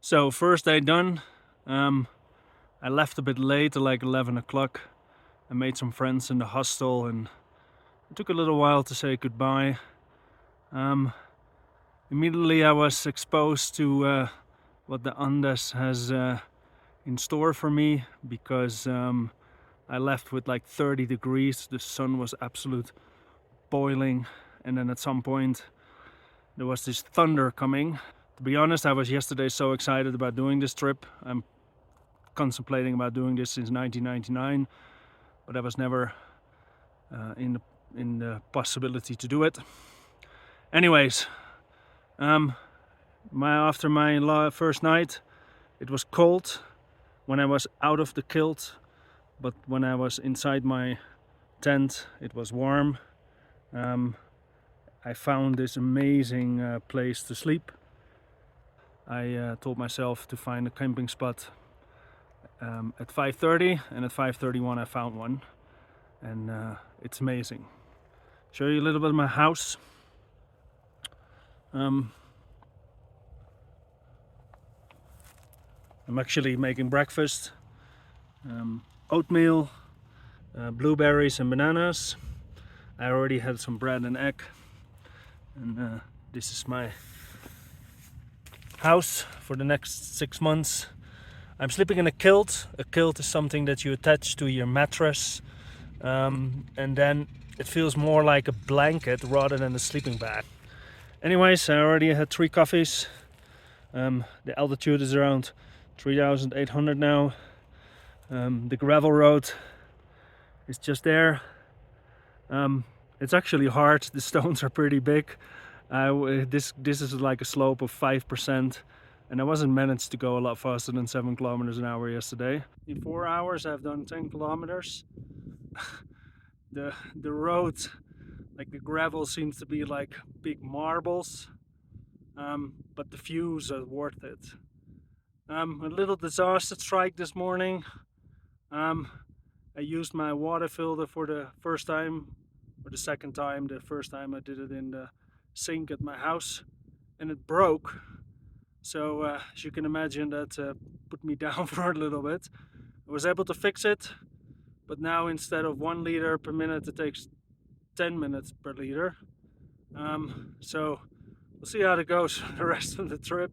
So first day done. I left a bit late, like 11 o'clock. I made some friends in the hostel and it took a little while to say goodbye. Immediately I was exposed to what the Andes has in store for me, because I left with like 30 degrees. The sun was absolute boiling, and then at some point there was this thunder coming. To be honest, I was yesterday so excited about doing this trip. I'm contemplating about doing this since 1999, but I was never in the possibility to do it. Anyways, after my first night, it was cold when I was out of the kilt, but when I was inside my tent, it was warm. I found this amazing place to sleep. I told myself to find a camping spot at 5:30, and at 5:31 I found one, and it's amazing. Show you a little bit of my house. I'm actually making breakfast. Oatmeal, blueberries and bananas. I already had some bread and egg, and this is my house for the next 6 months. I'm sleeping in a kilt. A kilt is something that you attach to your mattress, and then it feels more like a blanket rather than a sleeping bag. Anyways, I already had 3 coffees. The altitude is around 3,800 now. The gravel road is just there. It's actually hard. The stones are pretty big. This is like a slope of 5%, and I wasn't managed to go a lot faster than 7 kilometers an hour yesterday. In 4 hours I've done 10 kilometers. The road, like the gravel, seems to be like big marbles, but the views are worth it. A little disaster strike this morning. I used my water filter for the first time, or the second time. The first time I did it in the sink at my house, and it broke. So as you can imagine, that put me down for a little bit. I was able to fix it, but now instead of 1 liter per minute, it takes 10 minutes per liter. So we'll see how it goes for the rest of the trip.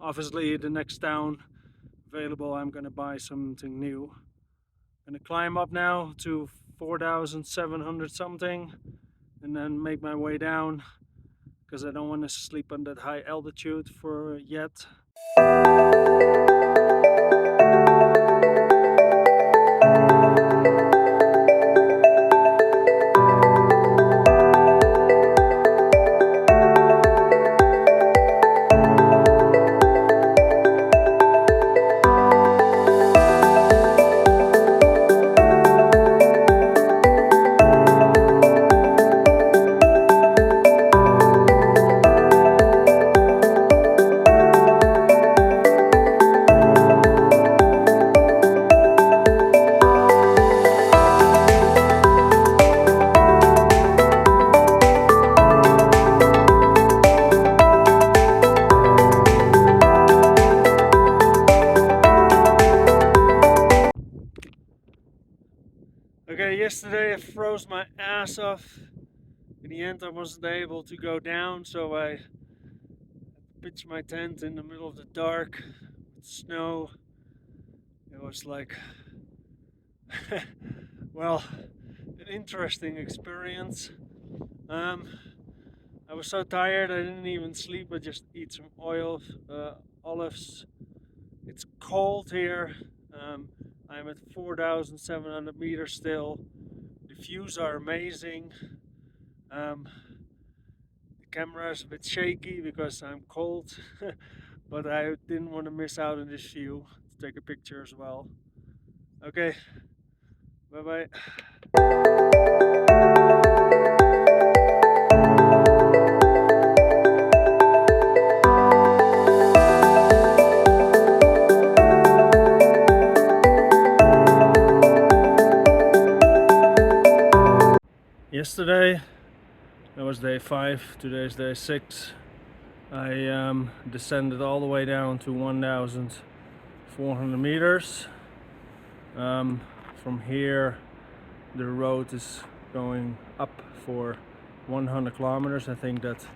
Obviously the next town available, I'm gonna buy something new. I'm gonna climb up now to 4,700 something, and then make my way down, because I don't want to sleep on that high altitude for yet. Okay, yesterday I froze my ass off. In the end I wasn't able to go down, so I pitched my tent in the middle of the dark with snow. It was like, well, an interesting experience. I was so tired I didn't even sleep. I just eat some olives. It's cold here. I'm at 4,700 meters still. The views are amazing. The camera is a bit shaky because I'm cold, but I didn't want to miss out on this view to take a picture as well. Okay, bye bye. Yesterday, that was day 5, today is day 6. I descended all the way down to 1,400 meters. From here the road is going up for 100 kilometers. I think that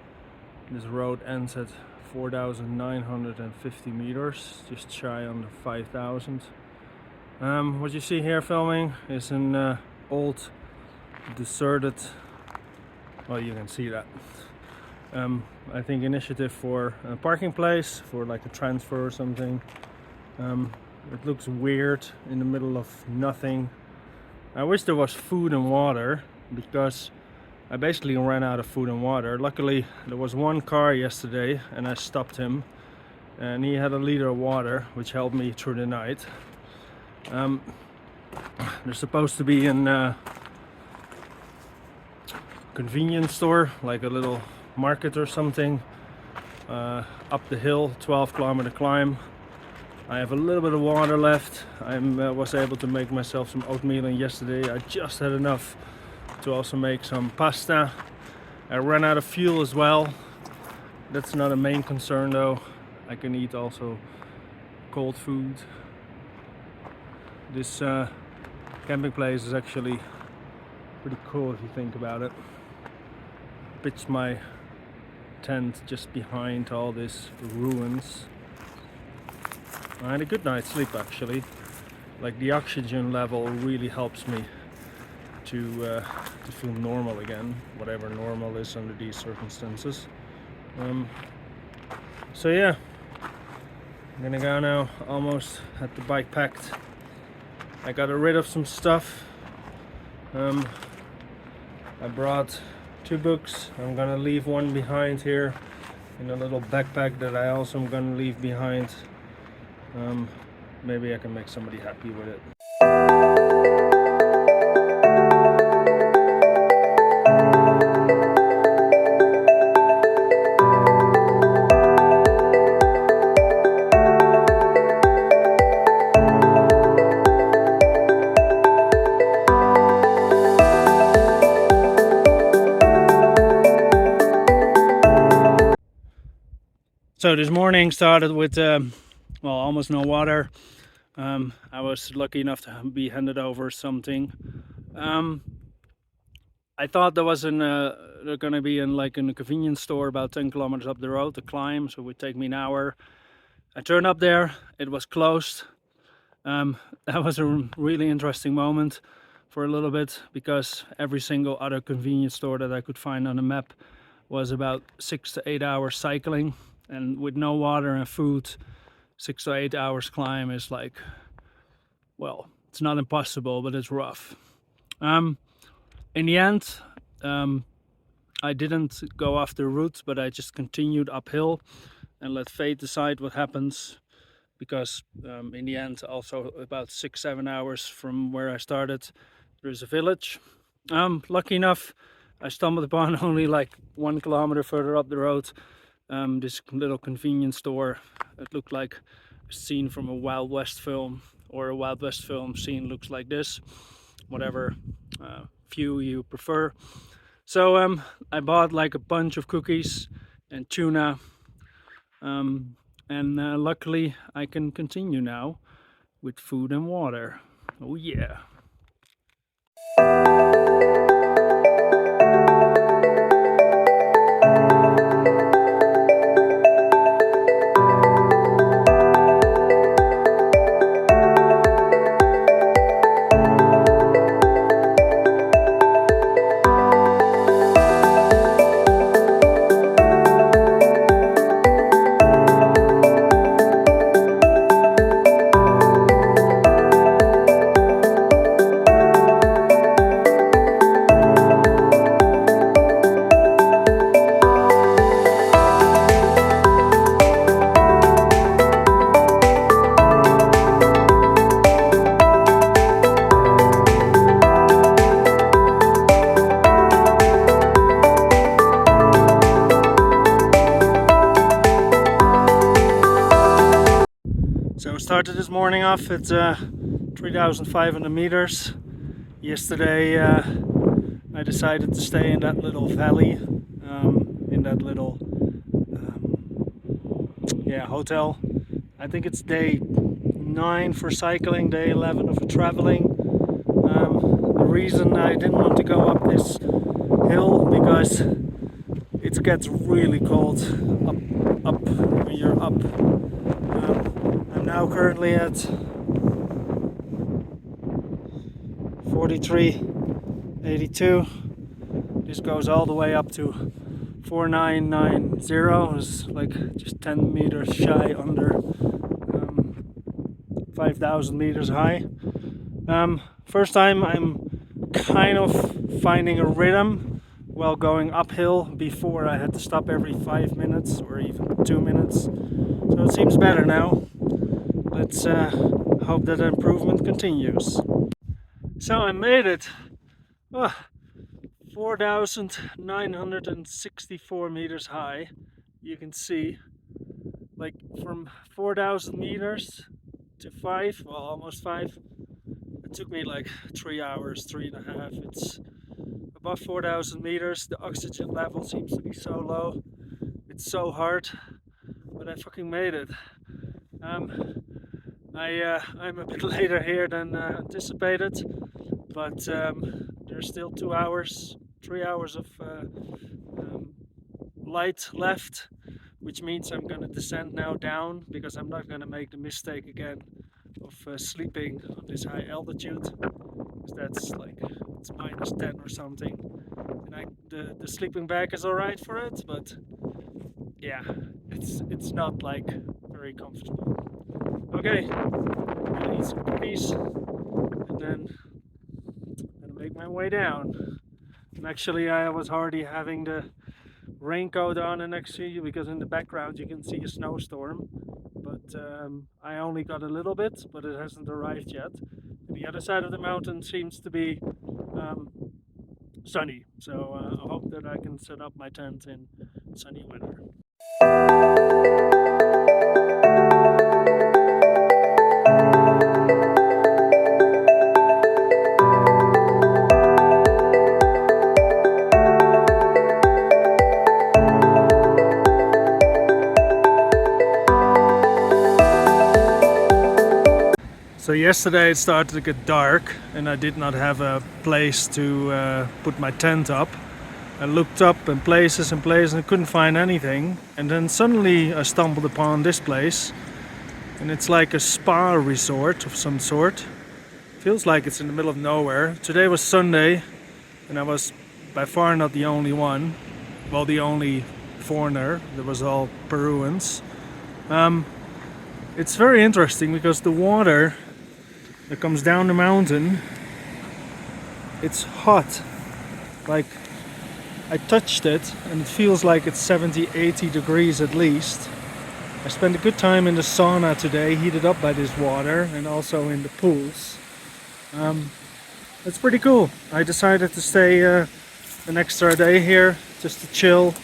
this road ends at 4,950 meters, just shy under 5,000. What you see here filming is an old deserted, well, you can see that, I think initiative for a parking place, for like a transfer or something. It looks weird in the middle of nothing. I wish there was food and water, because I basically ran out of food and water. Luckily there was one car yesterday and I stopped him and he had a liter of water, which helped me through the night. There's supposed to be a convenience store, like a little market or something, up the hill, 12-kilometer climb. I have a little bit of water left. I was able to make myself some oatmeal, and yesterday I just had enough to also make some pasta. I ran out of fuel as well. That's not a main concern though. I can eat also cold food. This camping place is actually pretty cool if you think about it. Pitched my tent just behind all these ruins. I had a good night's sleep actually. Like, the oxygen level really helps me to feel normal again, whatever normal is under these circumstances. So yeah, I'm gonna go now. Almost had the bike packed. I got rid of some stuff. I brought 2 books. I'm gonna leave one behind here in a little backpack that I also am gonna leave behind. Maybe I can make somebody happy with it. So this morning started with well, almost no water. I was lucky enough to be handed over something. I thought there was they're gonna be in a convenience store about 10 kilometers up the road to climb, so it would take me an hour. I turned up there, it was closed. That was a really interesting moment for a little bit, because every single other convenience store that I could find on the map was about 6 to 8 hours cycling. And with no water and food, 6 to 8 hours climb is like, well, it's not impossible, but it's rough. In the end, I didn't go off the route, but I just continued uphill and let fate decide what happens, because in the end, also about 6-7 hours from where I started, there's a village. Lucky enough, I stumbled upon only like 1 kilometer further up the road this little convenience store. It looked like a scene from a Wild West film, or a Wild West film scene looks like this, whatever view you prefer. So I bought like a bunch of cookies and tuna, and luckily I can continue now with food and water. Oh yeah. So started this morning off at 3,500 meters. Yesterday I decided to stay in that little valley, in that little yeah, hotel. I think it's day 9 for cycling, day 11 for traveling. The reason I didn't want to go up this hill because it gets really cold up when you're up. I'm now currently at 43.82. This goes all the way up to 4990. It's like just 10 meters shy under 5,000 meters high. First time I'm kind of finding a rhythm while going uphill. Before I had to stop every 5 minutes or even 2 minutes. So it seems better now. Let's hope that improvement continues. So I made it. 4,964 meters high. You can see, like, from 4,000 meters to 5, well, almost 5. It took me like 3 hours, 3.5. It's above 4,000 meters. The oxygen level seems to be so low. It's so hard, but I fucking made it. I'm a bit later here than anticipated, but there's still 2 hours, 3 hours of light left, which means I'm gonna descend now down because I'm not gonna make the mistake again of sleeping on this high altitude, because that's like it's -10 or something. And the sleeping bag is alright for it, but yeah, it's not like very comfortable. Okay, I'm gonna eat some cookies and then I'm gonna make my way down. And actually I was already having the raincoat on and next to you because in the background you can see a snowstorm, but I only got a little bit, but it hasn't arrived yet. And the other side of the mountain seems to be sunny, so I hope that I can set up my tent in sunny weather. So yesterday it started to get dark and I did not have a place to put my tent up. I looked up in places and I couldn't find anything, and then suddenly I stumbled upon this place, and it's like a spa resort of some sort. Feels like it's in the middle of nowhere. Today was Sunday and I was by far not the only one, well, the only foreigner. There was all Peruvians. It's very interesting because the water that comes down the mountain, it's hot. Like, I touched it and it feels like it's 70-80 degrees at least. I spent a good time in the sauna today, heated up by this water, and also in the pools. It's pretty cool. I decided to stay an extra day here just to chill,